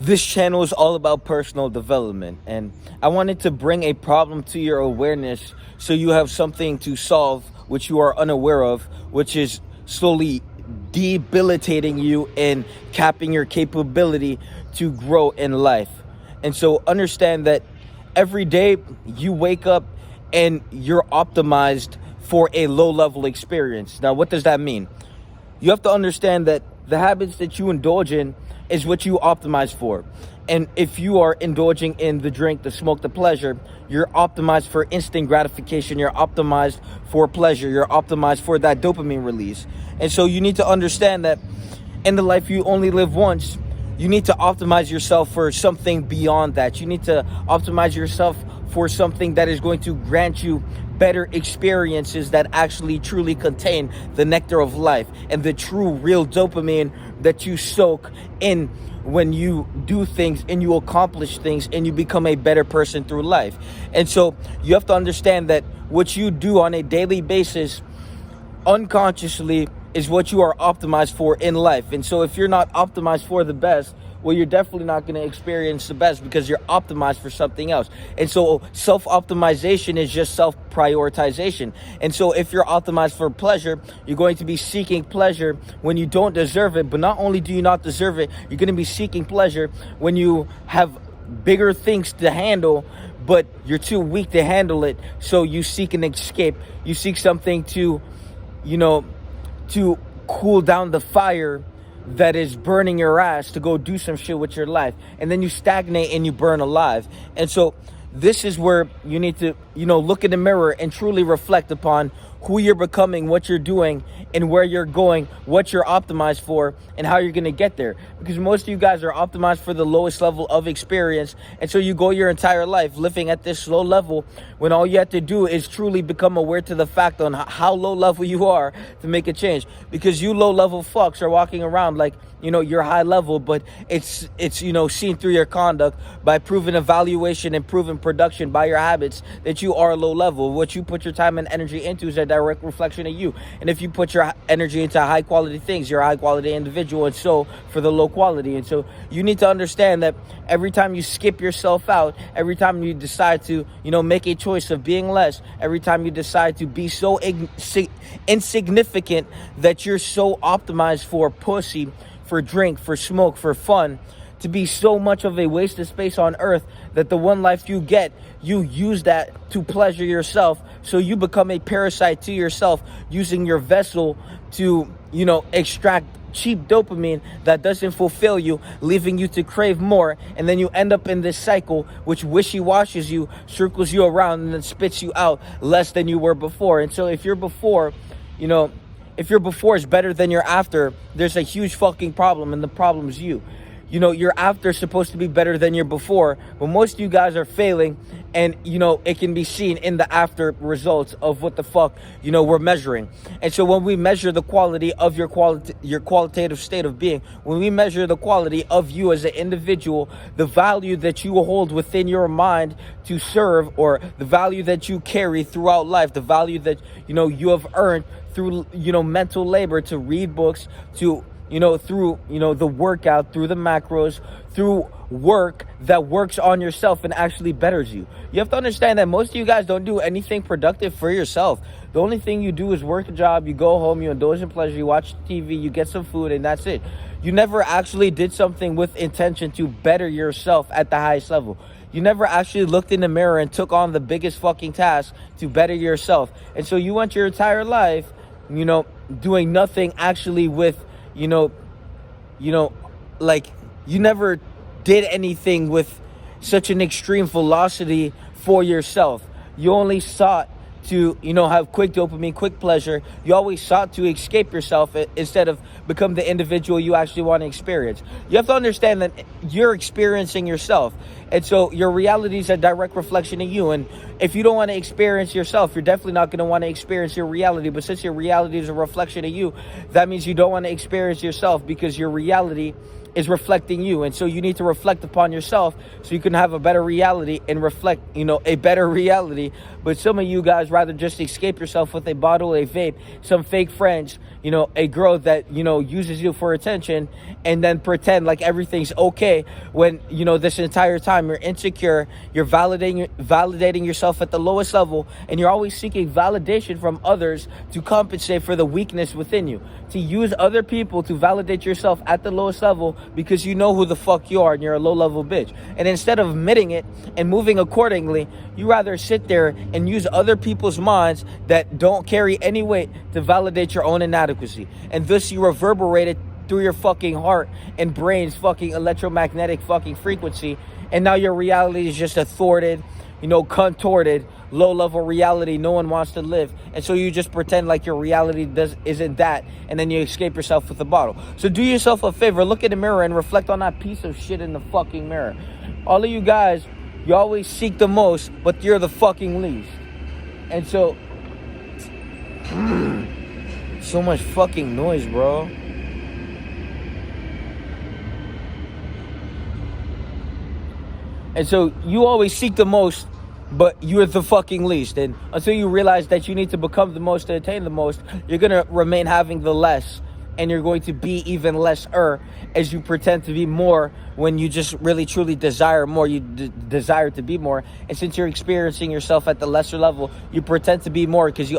This channel is all about personal development, and I wanted to bring a problem to your awareness so you have something to solve which you are unaware of, which is slowly debilitating you and capping your capability to grow in life. And so understand that every day you wake up and you're optimized for a low-level experience. Now, what does that mean? You have to understand that the habits that you indulge in is what you optimize for. And if you are indulging in the drink, the smoke, the pleasure, you're optimized for instant gratification. You're optimized for pleasure. You're optimized for that dopamine release. And so you need to understand that in the life you only live once, you need to optimize yourself for something beyond that. You need to optimize yourself for something that is going to grant you better experiences that actually truly contain the nectar of life and the true real dopamine that you soak in when you do things and you accomplish things and you become a better person through life. And so you have to understand that what you do on a daily basis unconsciously is what you are optimized for in life. And so if you're not optimized for the best, well, you're definitely not going to experience the best because you're optimized for something else. And so self-optimization is just self-prioritization. And so if you're optimized for pleasure, you're going to be seeking pleasure when you don't deserve it. But not only do you not deserve it, you're going to be seeking pleasure when you have bigger things to handle, but you're too weak to handle it. So you seek an escape. You seek something to, to cool down the fire that is burning your ass, to go do some shit with your life. And then you stagnate and you burn alive. And so this is where you need to, look in the mirror and truly reflect upon who you're becoming, what you're doing, and where you're going, what you're optimized for, and how you're going to get there. Because most of you guys are optimized for the lowest level of experience. And so you go your entire life living at this low level when all you have to do is truly become aware to the fact on how low level you are to make a change. Because you low level fucks are walking around like, you're high level, but it's seen through your conduct by proven evaluation and proven production by your habits that you are low level. What you put your time and energy into is a direct reflection of you. And if you put your energy into high quality things, you're a high quality individual, and so for the low quality. And so you need to understand that every time you skip yourself out, every time you decide to, make a choice of being less, every time you decide to be so insignificant that you're so optimized for pussy, for drink, for smoke, for fun, to be so much of a waste of space on earth that the one life you get, you use that to pleasure yourself. So you become a parasite to yourself, using your vessel to, extract cheap dopamine that doesn't fulfill you, leaving you to crave more. And then you end up in this cycle which wishy-washes you, circles you around, and then spits you out less than you were before. And so if your before is better than your after, there's a huge fucking problem, and the problem's you. Your after is supposed to be better than your before, but most of you guys are failing, and, it can be seen in the after results of what the fuck, we're measuring. And so when we measure the quality of your qualitative state of being, when we measure the quality of you as an individual, the value that you hold within your mind to serve, or the value that you carry throughout life, the value that, you have earned through, mental labor, to read books, to, through, the workout, through the macros, through work that works on yourself and actually betters you. You have to understand that most of you guys don't do anything productive for yourself. The only thing you do is work a job, you go home, you indulge in pleasure, you watch TV, you get some food, and that's it. You never actually did something with intention to better yourself at the highest level. You never actually looked in the mirror and took on the biggest fucking task to better yourself. And so you went your entire life, doing nothing actually with, like, you never did anything with such an extreme velocity for yourself. You only sought to, have quick dopamine, quick pleasure. You always sought to escape yourself instead of become the individual you actually want to experience. You have to understand that you're experiencing yourself. And so your reality is a direct reflection of you. And if you don't want to experience yourself, you're definitely not going to want to experience your reality. But since your reality is a reflection of you, that means you don't want to experience yourself, because your reality is reflecting you. And so you need to reflect upon yourself so you can have a better reality and reflect, a better reality. But some of you guys rather just escape yourself with a bottle, a vape, some fake friends, a girl that, uses you for attention, and then pretend like everything's okay when, this entire time you're insecure, you're validating yourself at the lowest level, and you're always seeking validation from others to compensate for the weakness within you. To use other people to validate yourself at the lowest level because you know who the fuck you are and you're a low-level bitch. And instead of admitting it and moving accordingly, you rather sit there and use other people's minds that don't carry any weight to validate your own inadequacy. And thus you reverberate it through your fucking heart and brain's fucking electromagnetic fucking frequency. And now your reality is just a thwarted, contorted, low-level reality no one wants to live. And so you just pretend like your reality isn't that, and then you escape yourself with a bottle. So do yourself a favor, look in the mirror and reflect on that piece of shit in the fucking mirror. All of you guys, you always seek the most, but you're the fucking least. And so so much fucking noise, bro. And so you always seek the most, but you're the fucking least. And until you realize that you need to become the most to attain the most, you're going to remain having the less. And you're going to be even lesser as you pretend to be more when you just really truly desire more. You desire to be more. And since you're experiencing yourself at the lesser level, you pretend to be more because you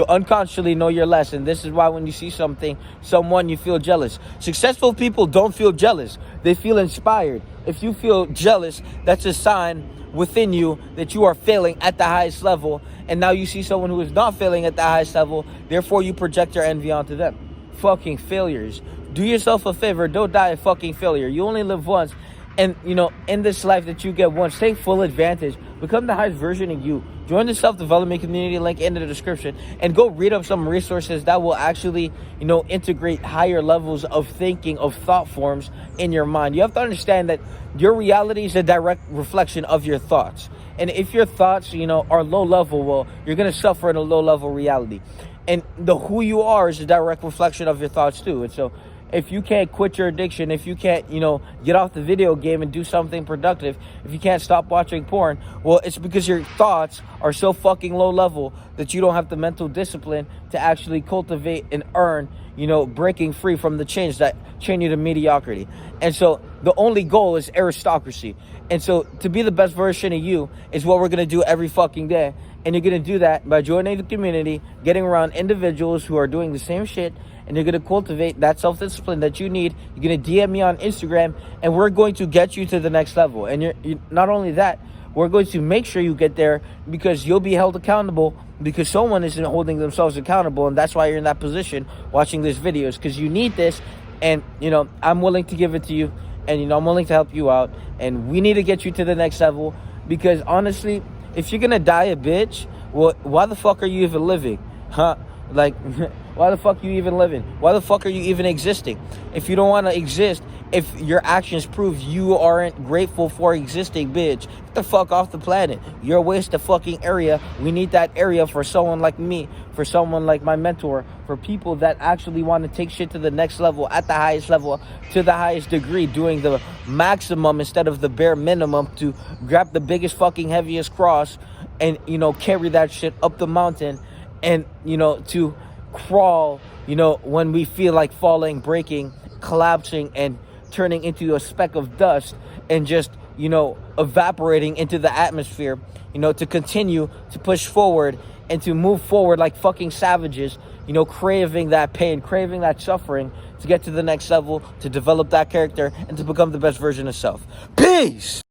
unconsciously know you're less. And this is why when you see someone, you feel jealous. Successful people don't feel jealous. They feel inspired. If you feel jealous, that's a sign within you that you are failing at the highest level. And now you see someone who is not failing at the highest level. Therefore, you project your envy onto them. Fucking failures. Do yourself a favor. Don't die a fucking failure. You only live once. And, in this life that you get once, take full advantage. Become the highest version of you. Join the self-development community link in the description. And go read up some resources that will actually, integrate higher levels of thinking, of thought forms in your mind. You have to understand that your reality is a direct reflection of your thoughts. And if your thoughts, are low level, well, you're going to suffer in a low level reality. And the who you are is a direct reflection of your thoughts too. And so if you can't quit your addiction, if you can't, get off the video game and do something productive, if you can't stop watching porn, well, it's because your thoughts are so fucking low level that you don't have the mental discipline to actually cultivate and earn, breaking free from the chains that chain you to mediocrity. And so the only goal is aristocracy. And so to be the best version of you is what we're going to do every fucking day. And you're going to do that by joining the community, getting around individuals who are doing the same shit, and you're going to cultivate that self-discipline that you need. You're going to DM me on Instagram, and we're going to get you to the next level. And you're not only that, we're going to make sure you get there because you'll be held accountable because someone isn't holding themselves accountable, and that's why you're in that position watching these videos, because you need this. And, I'm willing to give it to you, and, I'm willing to help you out, and we need to get you to the next level because, honestly, if you're gonna die a bitch, well, why the fuck are you even living? Huh? Like, why the fuck are you even living? Why the fuck are you even existing? If you don't want to exist, if your actions prove you aren't grateful for existing, bitch, get the fuck off the planet. You're a waste of fucking area. We need that area for someone like me, for someone like my mentor, for people that actually want to take shit to the next level, at the highest level, to the highest degree, doing the maximum instead of the bare minimum, to grab the biggest fucking heaviest cross and, carry that shit up the mountain and, to crawl, when we feel like falling, breaking, collapsing, and turning into a speck of dust and just, evaporating into the atmosphere, to continue to push forward and to move forward like fucking savages, craving that pain, craving that suffering to get to the next level, to develop that character and to become the best version of self. Peace!